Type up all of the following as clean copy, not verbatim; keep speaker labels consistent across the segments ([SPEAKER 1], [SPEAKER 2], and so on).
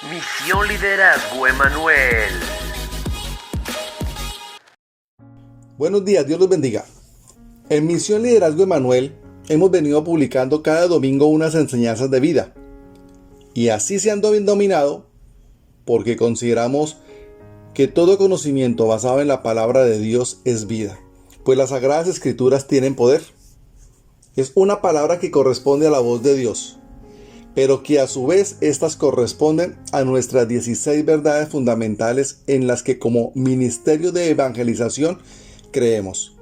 [SPEAKER 1] Misión Liderazgo Emanuel.
[SPEAKER 2] Buenos días, Dios los bendiga. En Misión Liderazgo Emanuel hemos venido publicando cada domingo unas enseñanzas de vida. Y así se han denominado porque consideramos que todo conocimiento basado en la palabra de Dios es vida, pues las Sagradas Escrituras tienen poder. Es una palabra que corresponde a la voz de Dios, pero que a su vez estas corresponden a nuestras 16 verdades fundamentales en las que como ministerio de evangelización creemos.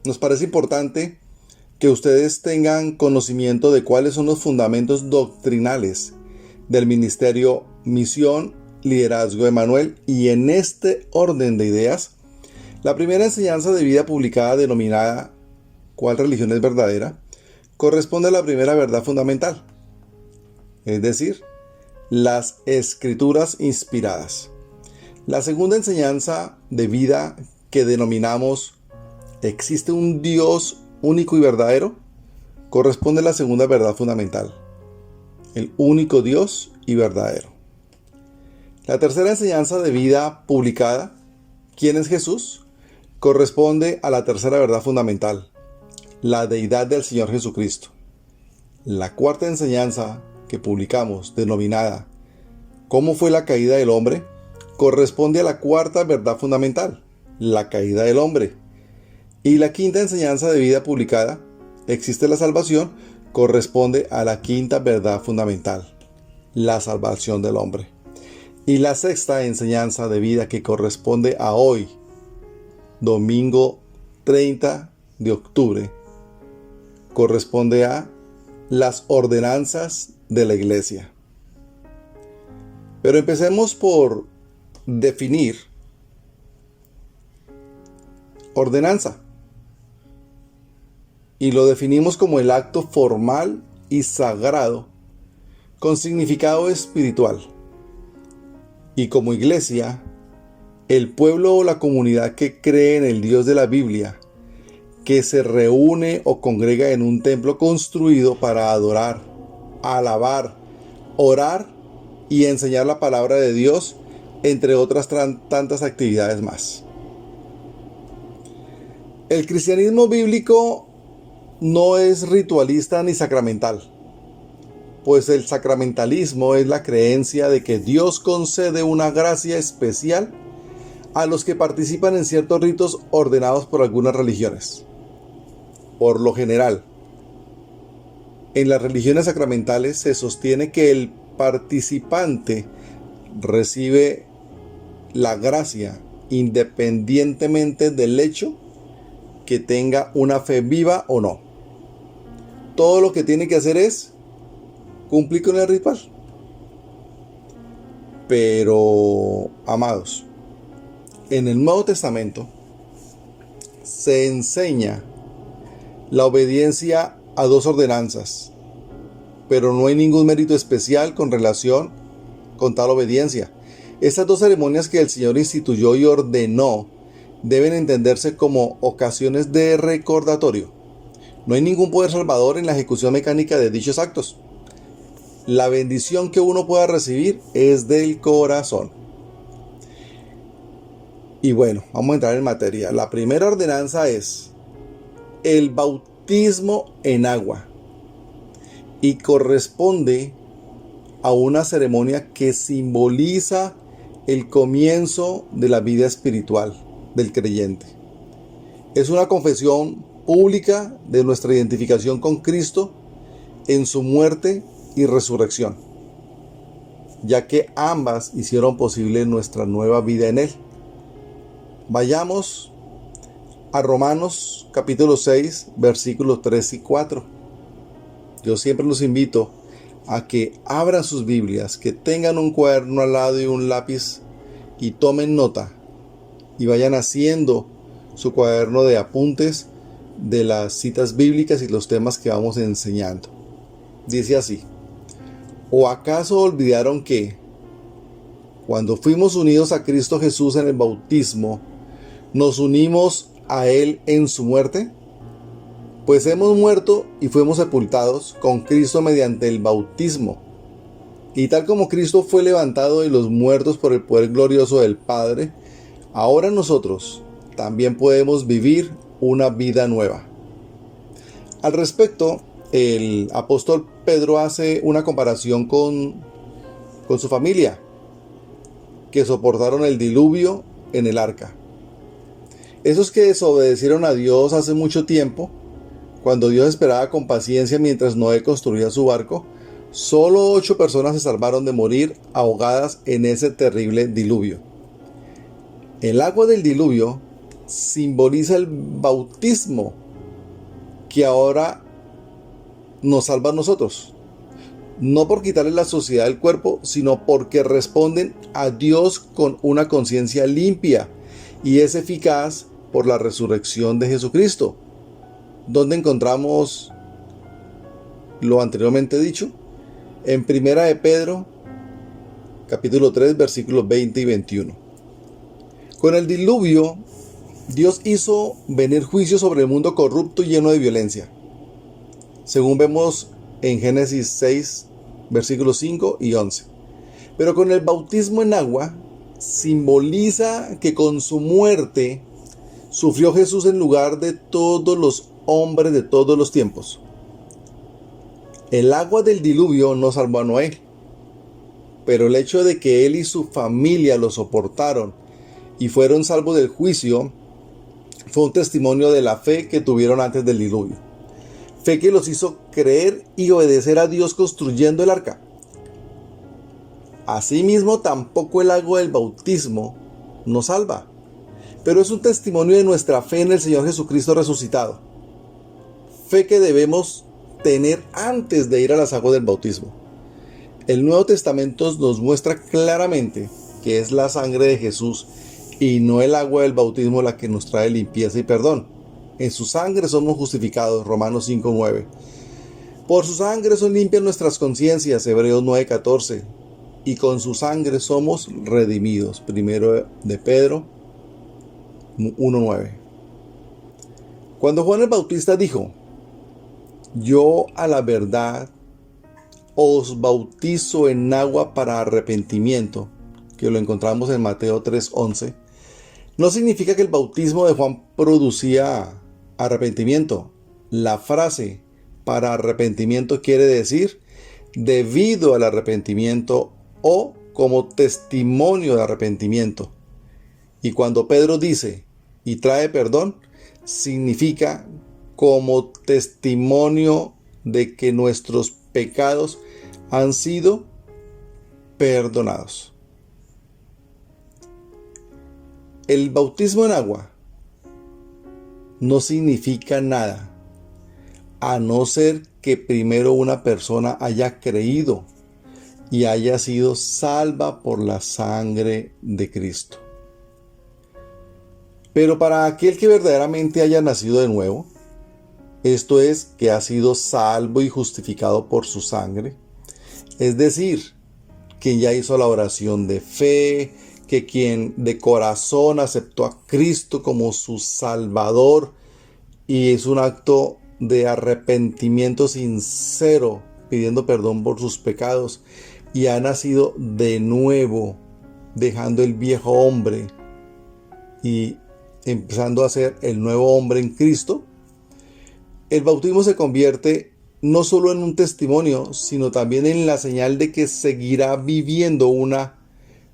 [SPEAKER 2] Nos parece importante que ustedes tengan conocimiento de cuáles son los fundamentos doctrinales del ministerio Misión Liderazgo Emanuel, y en este orden de ideas, la primera enseñanza de vida publicada denominada ¿Cuál religión es verdadera? Corresponde a la primera verdad fundamental, es decir, las Escrituras inspiradas. La segunda enseñanza de vida, que denominamos ¿existe un Dios único y verdadero?, corresponde a la segunda verdad fundamental, el único Dios y verdadero. La tercera enseñanza de vida publicada, ¿quién es Jesús?, corresponde a la tercera verdad fundamental, la deidad del Señor Jesucristo. La cuarta enseñanza que publicamos, denominada ¿cómo fue la caída del hombre?, corresponde a la cuarta verdad fundamental, la caída del hombre. Y la quinta enseñanza de vida publicada, ¿existe la salvación?, corresponde a la quinta verdad fundamental, la salvación del hombre. Y la sexta enseñanza de vida, que corresponde a hoy, domingo 30 de octubre, corresponde a las ordenanzas de la iglesia. Pero empecemos por definir ordenanza. Y lo definimos como el acto formal y sagrado con significado espiritual. Y como iglesia, el pueblo o la comunidad que cree en el Dios de la Biblia, que se reúne o congrega en un templo construido para adorar, alabar, orar y enseñar la palabra de Dios, entre otras tantas actividades más. El cristianismo bíblico no es ritualista ni sacramental, pues el sacramentalismo es la creencia de que Dios concede una gracia especial a los que participan en ciertos ritos ordenados por algunas religiones. Por lo general, en las religiones sacramentales se sostiene que el participante recibe la gracia independientemente del hecho que tenga una fe viva o no. Todo lo que tiene que hacer es cumplir con el ritual. Pero, amados, en el Nuevo Testamento se enseña la obediencia a dos ordenanzas, pero no hay ningún mérito especial con relación con tal obediencia. Estas dos ceremonias que el Señor instituyó y ordenó deben entenderse como ocasiones de recordatorio. No hay ningún poder salvador en la ejecución mecánica de dichos actos. La bendición que uno pueda recibir es del corazón. Y bueno, vamos a entrar en materia. La primera ordenanza es el bautismo en agua, y corresponde a una ceremonia que simboliza el comienzo de la vida espiritual del creyente. Es una confesión pública de nuestra identificación con Cristo en su muerte y resurrección, ya que ambas hicieron posible nuestra nueva vida en Él. Vayamos a Romanos capítulo 6, versículos 3 y 4. Yo siempre los invito a que abran sus Biblias, que tengan un cuaderno al lado y un lápiz y tomen nota y vayan haciendo su cuaderno de apuntes de las citas bíblicas y los temas que vamos enseñando. Dice así: ¿o acaso olvidaron que, cuando fuimos unidos a Cristo Jesús en el bautismo, nos unimos a Él en su muerte? Pues hemos muerto y fuimos sepultados con Cristo mediante el bautismo, Y tal como Cristo fue levantado de los muertos por el poder glorioso del Padre, ahora nosotros también podemos vivir una vida nueva. Al respecto, el apóstol Pedro hace una comparación con su familia, que soportaron el diluvio en el arca. Esos que desobedecieron a Dios hace mucho tiempo, cuando Dios esperaba con paciencia mientras Noé construía su barco, solo 8 personas se salvaron de morir ahogadas en ese terrible diluvio. El agua del diluvio simboliza el bautismo que ahora nos salva a nosotros. No por quitarle la suciedad del cuerpo, sino porque responden a Dios con una conciencia limpia y es eficaz por la resurrección de Jesucristo. ¿Dónde encontramos lo anteriormente dicho? En Primera de Pedro, capítulo 3, versículos 20 y 21. Con el diluvio, Dios hizo venir juicio sobre el mundo corrupto y lleno de violencia, según vemos en Génesis 6, versículos 5 y 11. Pero con el bautismo en agua, simboliza que con su muerte sufrió Jesús en lugar de todos los hombres de todos los tiempos. El agua del diluvio no salvó a Noé, pero el hecho de que él y su familia lo soportaron y fueron salvos del juicio fue un testimonio de la fe que tuvieron antes del diluvio. Fe que los hizo creer y obedecer a Dios construyendo el arca. Asimismo, tampoco el agua del bautismo nos salva, pero es un testimonio de nuestra fe en el Señor Jesucristo resucitado. Fe que debemos tener antes de ir a las aguas del bautismo. El Nuevo Testamento nos muestra claramente que es la sangre de Jesús y no el agua del bautismo la que nos trae limpieza y perdón. En su sangre somos justificados, Romanos 5:9. Por su sangre son limpias nuestras conciencias, Hebreos 9:14. Y con su sangre somos redimidos, Primero de Pedro 1:9. Cuando Juan el Bautista dijo: yo a la verdad os bautizo en agua para arrepentimiento, que lo encontramos en Mateo 3:11, no significa que el bautismo de Juan producía arrepentimiento. La frase para arrepentimiento quiere decir debido al arrepentimiento o como testimonio de arrepentimiento. Y cuando Pedro dice y trae perdón, significa como testimonio de que nuestros pecados han sido perdonados. El bautismo en agua no significa nada, a no ser que primero una persona haya creído y haya sido salva por la sangre de Cristo. Pero para aquel que verdaderamente haya nacido de nuevo, esto es, que ha sido salvo y justificado por su sangre, es decir, quien ya hizo la oración de fe, que quien de corazón aceptó a Cristo como su Salvador y es un acto de arrepentimiento sincero, pidiendo perdón por sus pecados, y ha nacido de nuevo, dejando el viejo hombre y empezando a ser el nuevo hombre en Cristo. El bautismo se convierte no solo en un testimonio, sino también en la señal de que seguirá viviendo una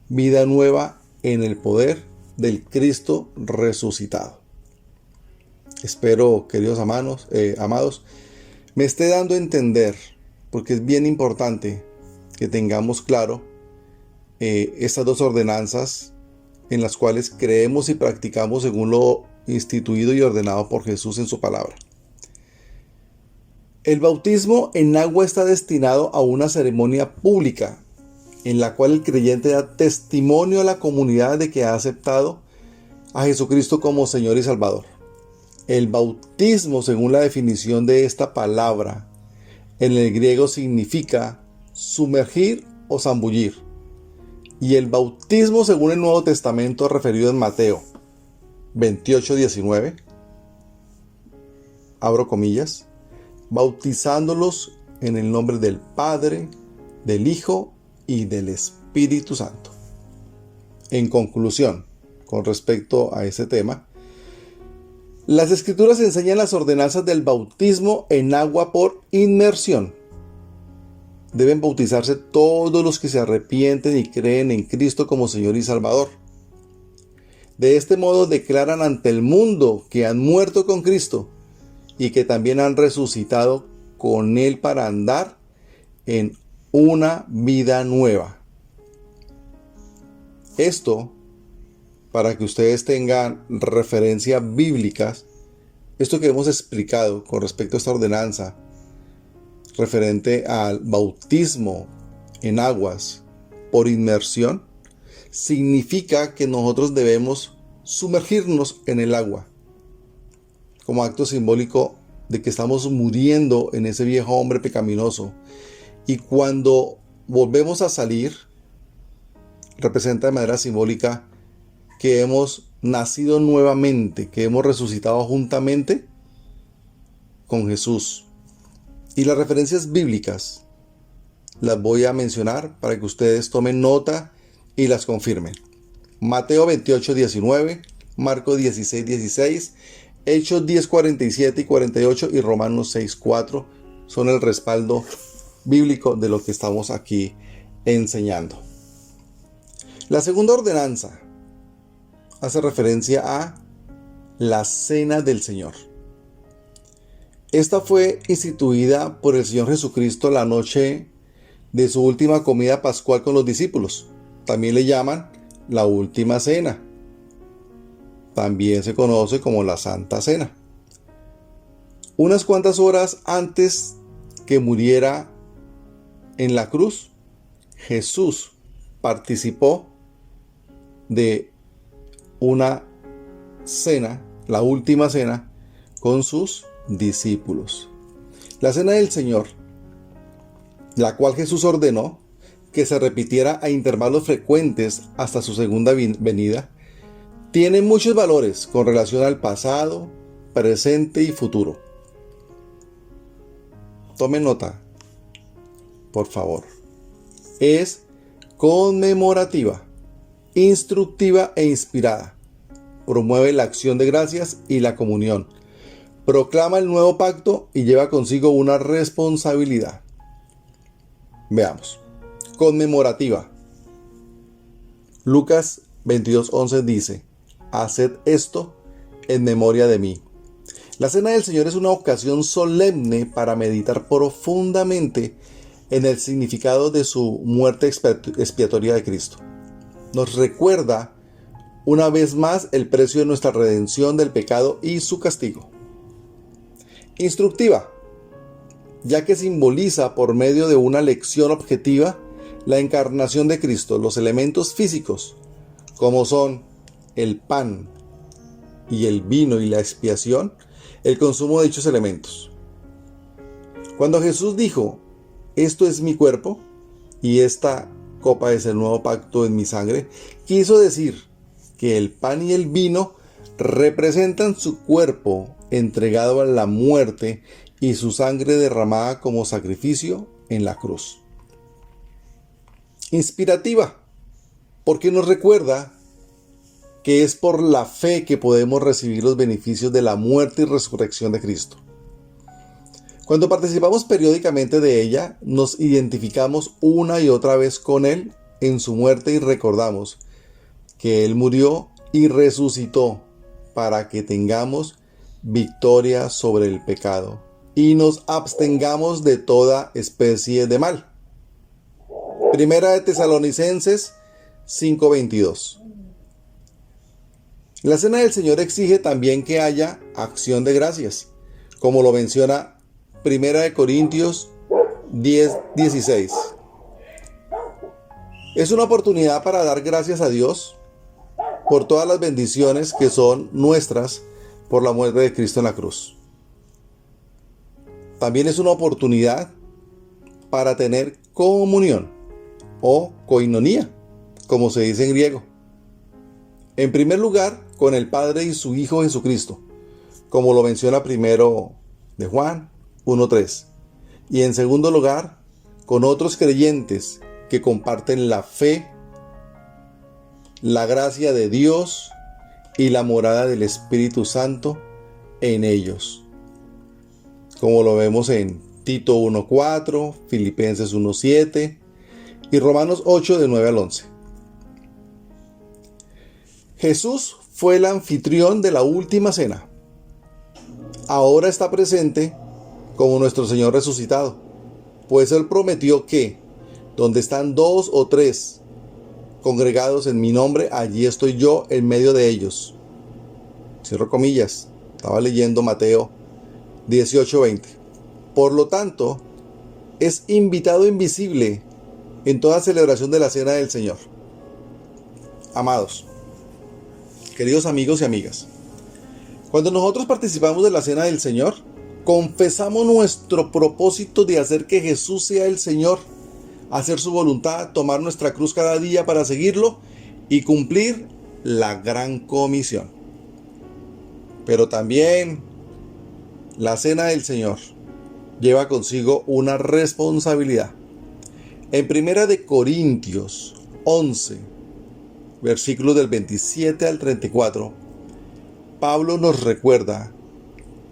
[SPEAKER 2] vida nueva en el poder del Cristo resucitado. Espero, queridos amados, me esté dando a entender, porque es bien importante que tengamos claro estas dos ordenanzas en las cuales creemos y practicamos según lo instituido y ordenado por Jesús en su palabra. El bautismo en agua está destinado a una ceremonia pública en la cual el creyente da testimonio a la comunidad de que ha aceptado a Jesucristo como Señor y Salvador. El bautismo, según la definición de esta palabra, en el griego significa sumergir o zambullir. Y el bautismo, según el Nuevo Testamento referido en Mateo 28:19, abro comillas, bautizándolos en el nombre del Padre, del Hijo y del Espíritu Santo. En conclusión, con respecto a ese tema, las Escrituras enseñan las ordenanzas del bautismo en agua por inmersión. Deben bautizarse todos los que se arrepienten y creen en Cristo como Señor y Salvador. De este modo declaran ante el mundo que han muerto con Cristo y que también han resucitado con Él para andar en una vida nueva. Esto, para que ustedes tengan referencias bíblicas, esto que hemos explicado con respecto a esta ordenanza, referente al bautismo en aguas por inmersión, significa que nosotros debemos sumergirnos en el agua, como acto simbólico de que estamos muriendo en ese viejo hombre pecaminoso. Y cuando volvemos a salir, representa de manera simbólica que hemos nacido nuevamente, que hemos resucitado juntamente con Jesús. Y las referencias bíblicas las voy a mencionar para que ustedes tomen nota y las confirmen. Mateo 28:19, Marcos 16:16, Hechos 10:47 y 48 y Romanos 6:4 son el respaldo bíblico de lo que estamos aquí enseñando. La segunda ordenanza hace referencia a la Cena del Señor. Esta fue instituida por el Señor Jesucristo la noche de su última comida pascual con los discípulos. También le llaman la Última Cena. También se conoce como la Santa Cena. Unas cuantas horas antes que muriera en la cruz, Jesús participó de una cena, la última cena, con sus discípulos. La Cena del Señor, la cual Jesús ordenó que se repitiera a intervalos frecuentes hasta su segunda venida, tiene muchos valores con relación al pasado, presente y futuro. Tome nota, por favor. Es conmemorativa, instructiva e inspirada. Promueve la acción de gracias y la comunión. Proclama el nuevo pacto y lleva consigo una responsabilidad. Veamos. Conmemorativa. Lucas 22:11 dice: haced esto en memoria de mí. La Cena del Señor es una ocasión solemne para meditar profundamente en el significado de su muerte expiatoria de Cristo. Nos recuerda una vez más el precio de nuestra redención del pecado y su castigo. Instructiva, ya que simboliza por medio de una lección objetiva la encarnación de Cristo, los elementos físicos, como son el pan y el vino y la expiación, el consumo de dichos elementos. Cuando Jesús dijo: esto es mi cuerpo y esta copa es el nuevo pacto en mi sangre, quiso decir que el pan y el vino representan su cuerpo entregado a la muerte y su sangre derramada como sacrificio en la cruz. Inspirativa, porque nos recuerda que es por la fe que podemos recibir los beneficios de la muerte y resurrección de Cristo. Cuando participamos periódicamente de ella, nos identificamos una y otra vez con Él en su muerte y recordamos que Él murió y resucitó para que tengamos victoria sobre el pecado y nos abstengamos de toda especie de mal. Primera de Tesalonicenses 5:22. La Cena del Señor exige también que haya acción de gracias, como lo menciona Primera de Corintios 10:16. Es una oportunidad para dar gracias a Dios por todas las bendiciones que son nuestras por la muerte de Cristo en la cruz. También es una oportunidad para tener comunión o koinonía, como se dice en griego. En primer lugar, con el Padre y su Hijo Jesucristo, como lo menciona primero de Juan 1:3. Y en segundo lugar, con otros creyentes que comparten la fe, la gracia de Dios y la morada del Espíritu Santo en ellos, como lo vemos en Tito 1:4, Filipenses 1:7 y Romanos 8 de 9 al 11. Jesús fue el anfitrión de la última cena. Ahora está presente como nuestro Señor resucitado, pues Él prometió que donde están 2 o 3 congregados en mi nombre, allí estoy yo en medio de ellos. Cierro comillas. Estaba leyendo Mateo 18:20. Por lo tanto, es invitado invisible en toda celebración de la cena del Señor. Amados, queridos amigos y amigas, cuando nosotros participamos de la cena del Señor, confesamos nuestro propósito de hacer que Jesús sea el Señor, hacer su voluntad, tomar nuestra cruz cada día para seguirlo y cumplir la gran comisión. Pero también la cena del Señor lleva consigo una responsabilidad. En 1 de Corintios 11, versículos del 27 al 34, Pablo nos recuerda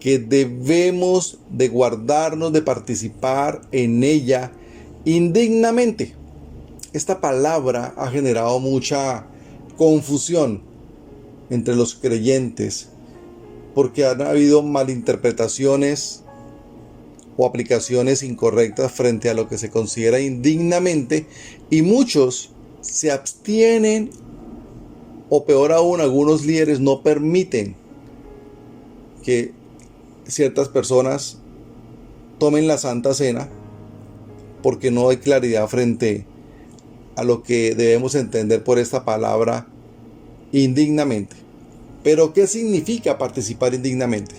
[SPEAKER 2] que debemos de guardarnos de participar en ella indignamente. Esta palabra ha generado mucha confusión entre los creyentes porque han habido malinterpretaciones o aplicaciones incorrectas frente a lo que se considera indignamente, y muchos se abstienen, o peor aún, algunos líderes no permiten que ciertas personas tomen la Santa Cena porque no hay claridad frente a lo que debemos entender por esta palabra indignamente. Pero ¿qué significa participar indignamente?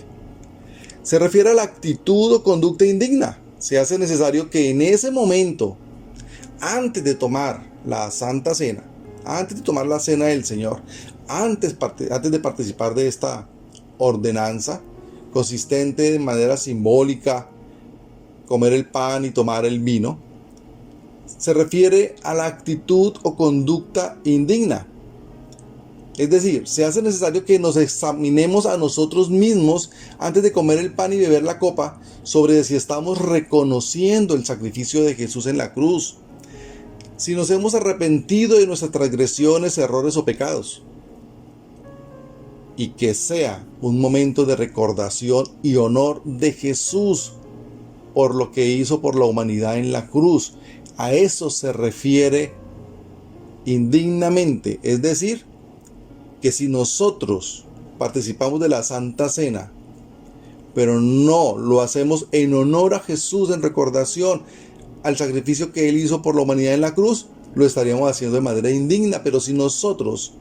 [SPEAKER 2] Se refiere a la actitud o conducta indigna. Se hace necesario que en ese momento, antes de tomar la Santa Cena, antes de tomar la Cena del Señor, antes de participar de esta ordenanza, consistente de manera simbólica, comer el pan y tomar el vino, se refiere a la actitud o conducta indigna. Es decir, se hace necesario que nos examinemos a nosotros mismos antes de comer el pan y beber la copa sobre si estamos reconociendo el sacrificio de Jesús en la cruz, si nos hemos arrepentido de nuestras transgresiones, errores o pecados, y que sea un momento de recordación y honor de Jesús por lo que hizo por la humanidad en la cruz. A eso se refiere indignamente, es decir, que si nosotros participamos de la Santa Cena, pero no lo hacemos en honor a Jesús, en recordación al sacrificio que Él hizo por la humanidad en la cruz, lo estaríamos haciendo de manera indigna. Pero si nosotros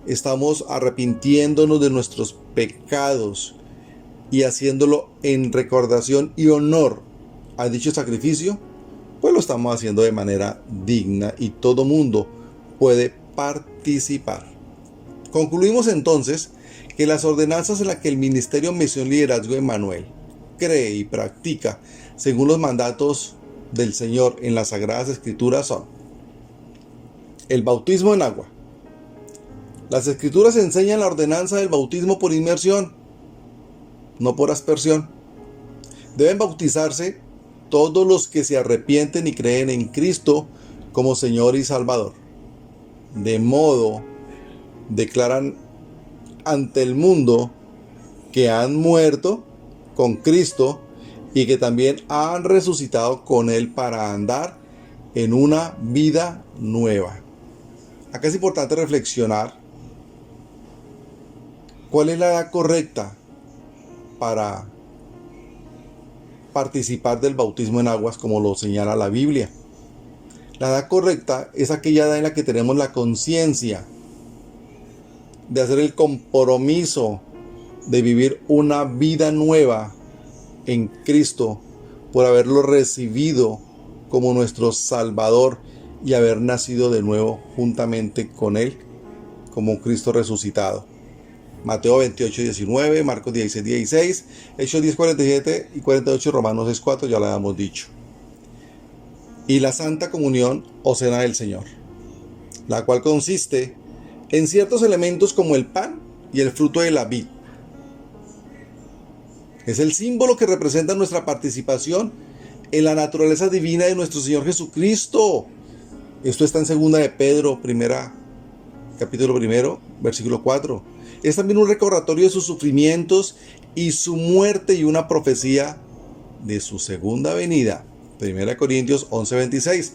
[SPEAKER 2] estamos arrepintiéndonos de nuestros pecados y haciéndolo en recordación y honor a dicho sacrificio, pues lo estamos haciendo de manera digna y todo mundo puede participar. Concluimos entonces que las ordenanzas en las que el Ministerio Misión Liderazgo Emmanuel cree y practica según los mandatos del Señor en las Sagradas Escrituras son: el bautismo en agua. Las Escrituras enseñan la ordenanza del bautismo por inmersión, no por aspersión. Deben bautizarse todos los que se arrepienten y creen en Cristo como Señor y Salvador. De modo, declaran ante el mundo que han muerto con Cristo y que también han resucitado con Él para andar en una vida nueva. Acá es importante reflexionar cuál es la edad correcta para participar del bautismo en aguas, como lo señala la Biblia. La edad correcta es aquella edad en la que tenemos la conciencia de hacer el compromiso de vivir una vida nueva en Cristo por haberlo recibido como nuestro Salvador y haber nacido de nuevo juntamente con Él como Cristo resucitado. Mateo 28:19, Marcos 16:16, Hechos 10:47 y 48, Romanos 6:4, ya lo habíamos dicho. y la Santa Comunión o Cena del Señor, la cual consiste en ciertos elementos como el pan y el fruto de la vid. Es el símbolo que representa nuestra participación en la naturaleza divina de nuestro Señor Jesucristo. Esto está en 2 de Pedro, capítulo 1, versículo 4. Es también un recordatorio de sus sufrimientos y su muerte y una profecía de su segunda venida. 1 Corintios 11:26.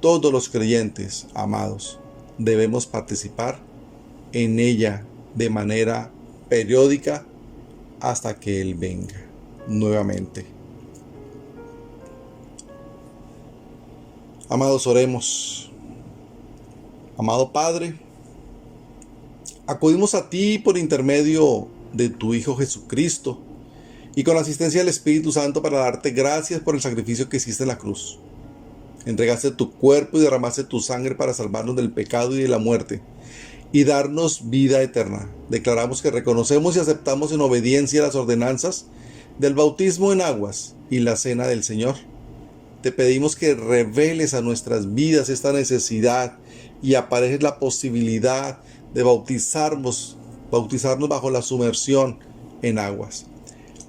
[SPEAKER 2] Todos los creyentes, amados, debemos participar en ella de manera periódica hasta que Él venga nuevamente. Amados, oremos. Amado Padre, acudimos a ti por intermedio de tu Hijo Jesucristo y con la asistencia del Espíritu Santo para darte gracias por el sacrificio que hiciste en la cruz. Entregaste tu cuerpo y derramaste tu sangre para salvarnos del pecado y de la muerte y darnos vida eterna. Declaramos que reconocemos y aceptamos en obediencia las ordenanzas del bautismo en aguas y la cena del Señor. Te pedimos que reveles a nuestras vidas esta necesidad y aparejes la posibilidad de bautizarnos bajo la sumersión en aguas.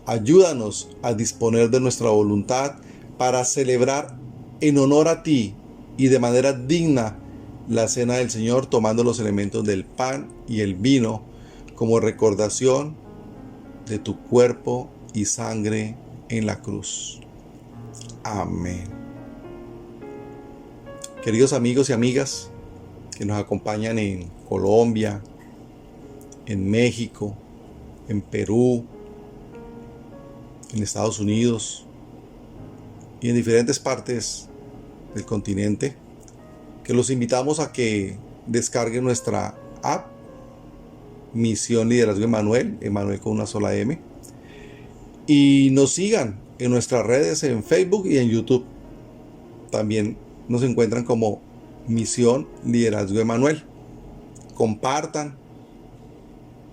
[SPEAKER 2] Ayúdanos a disponer de nuestra voluntad para celebrar en honor a ti y de manera digna la cena del Señor, tomando los elementos del pan y el vino como recordación de tu cuerpo y sangre en la cruz. Amén. Queridos amigos y amigas que nos acompañan en Colombia, en México, en Perú, en Estados Unidos y en diferentes partes del continente, que los invitamos a que descarguen nuestra app Misión Liderazgo Emanuel, Emanuel con una sola M, y nos sigan en nuestras redes en Facebook y en YouTube. También nos encuentran como Misión Liderazgo Emanuel. Compartan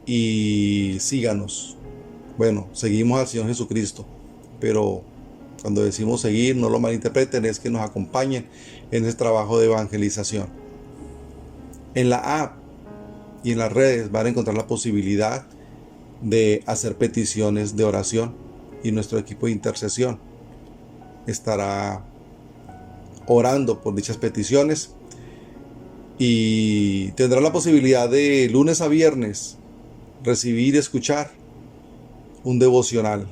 [SPEAKER 2] y síganos. Bueno, seguimos al Señor Jesucristo, pero cuando decimos seguir, no lo malinterpreten, es que nos acompañen en ese trabajo de evangelización. En la app y en las redes van a encontrar la posibilidad de hacer peticiones de oración y nuestro equipo de intercesión estará orando por dichas peticiones y tendrá la posibilidad de lunes a viernes recibir y escuchar un devocional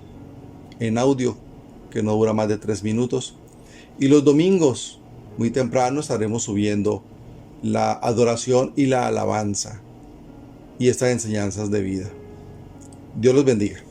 [SPEAKER 2] en audio que no dura más de 3 minutos, y los domingos muy temprano estaremos subiendo la adoración y la alabanza y estas enseñanzas de vida. Dios los bendiga.